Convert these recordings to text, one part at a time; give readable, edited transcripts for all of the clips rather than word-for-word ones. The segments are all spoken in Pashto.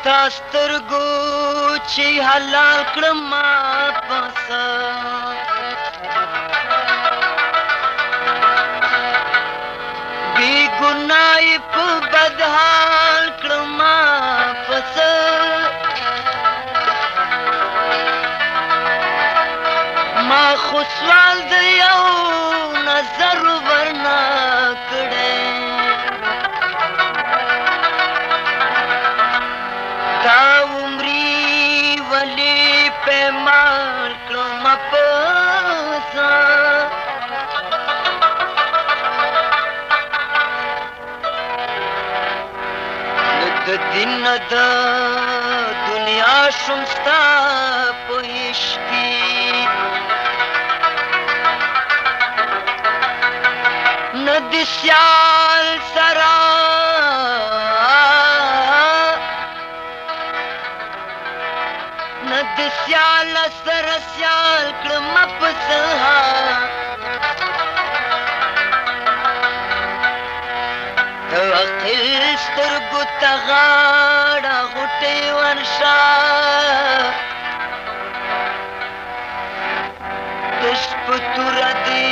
ستا سترګو چې حلال کړم ما پسه بی ګناه په بد حال کړم ما پسه ما خو سوال د یو نظر ورنه کړی دا عمرې ولې پیمال کړم پسه د دین نه د دنیا شوم ستا په عشق کې نه د سیال سره نه د سیال سره سیال کړم پسه د عقل سترګو ته غاړه غوټې ورشه تش په توره دې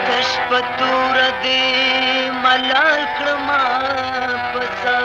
تش په توره دې ملال کړم پسه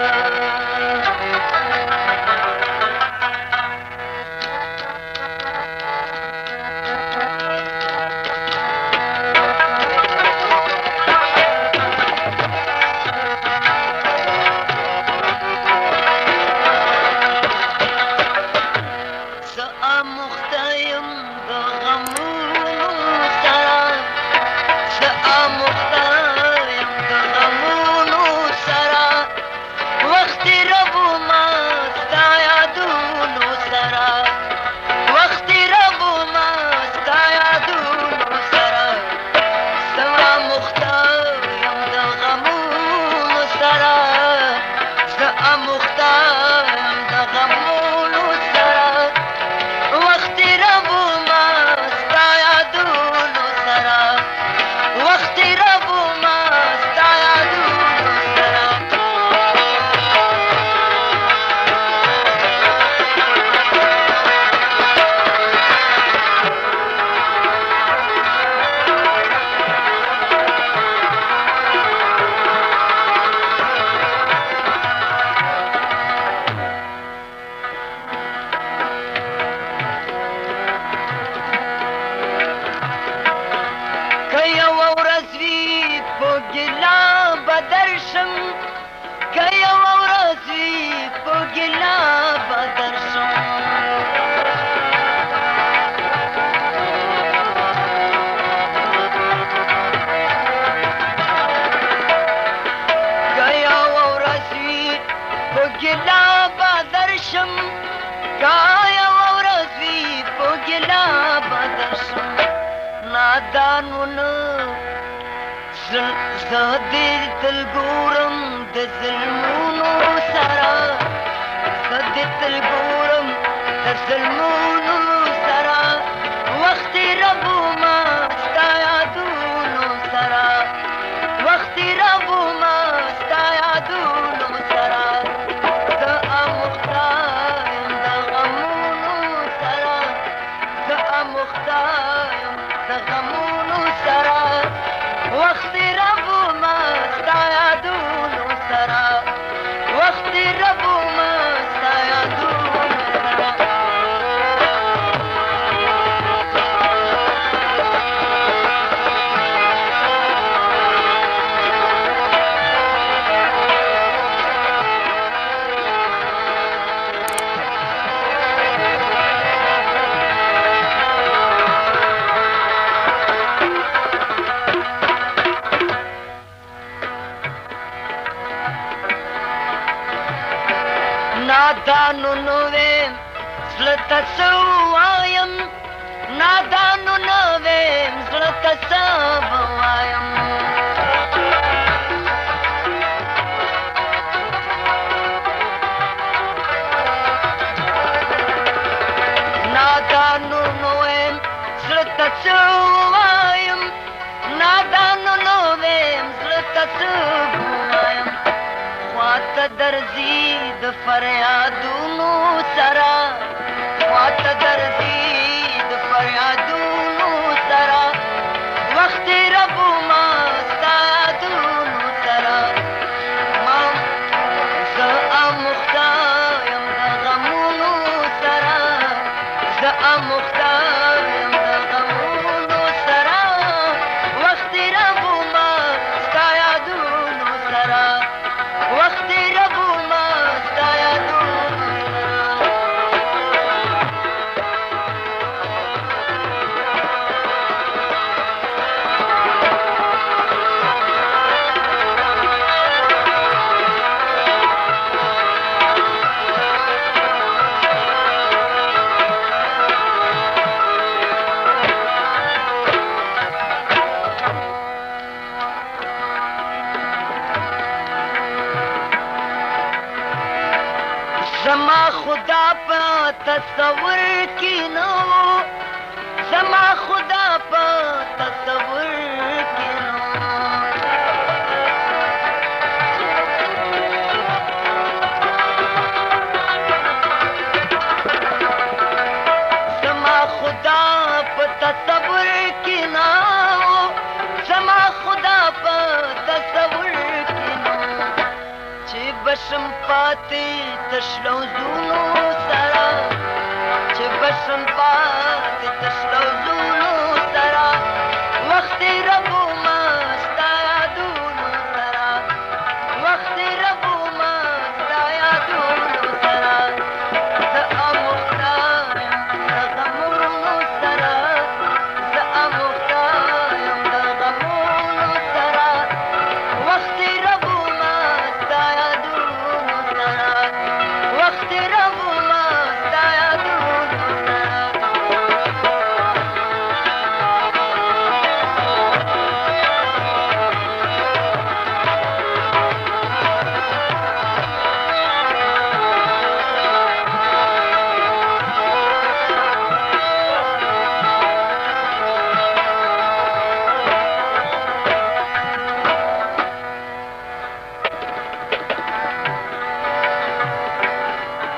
زه دې تل ګورم د ظلمونو سره زه دې تل ګورم د ظلمونو سره وخت ربو ما ستا یادونو سره وخت ربو ما ستا یادونو سره زه اموخته یم د غمونو سره زه اموخته یم د غمونو سره وخت ربو ما ستا یادونو سره وخت ربو ما ستا یادونو سره نادانو نوې زړه ته څه ووایم نادانو نوې زړه ته څه ووایم نادانو نوې زړه ته څه ووایم نادانو نوې زړه ته څه ووایم خواته درځي د فریادونو سره خواته درځي د فریادونو سره وخت ربو ما ستا یادونو سره ما زه اموخته یم د غمونو سره زه اموخته یم د غمونو سره وخت ربو ما ستا یادونو سره وخت ربو ما ستا یادونو زما خدا په تصور کې نو زما خدا په تصور کې نو زما خدا په تصور کې نو زما خدا په تصور کې نو چې بشم پاتې تشلو زونو سره چې بشم پاتې تشلو زونو سره وخت ربو ما ستا یادونو سره وخت ربو ما ستا یادونو سره زه اموخته یم د غمونو سره زه اموخته یم د غمونو سره وخت ربو ما ستا یادونو سره وخت ربو ما ستا یادونو سره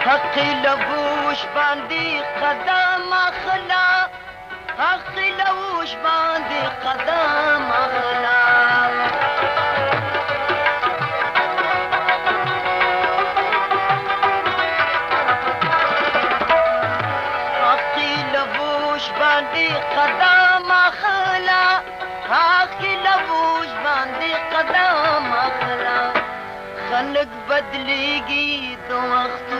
حقی لوش باندې قدم اخلا حقی لوش باندې قدم اخلا حقی لوش باندې قدم اخلا حقی لوش باندې قدم اخلا خلق بدلیږي د وخت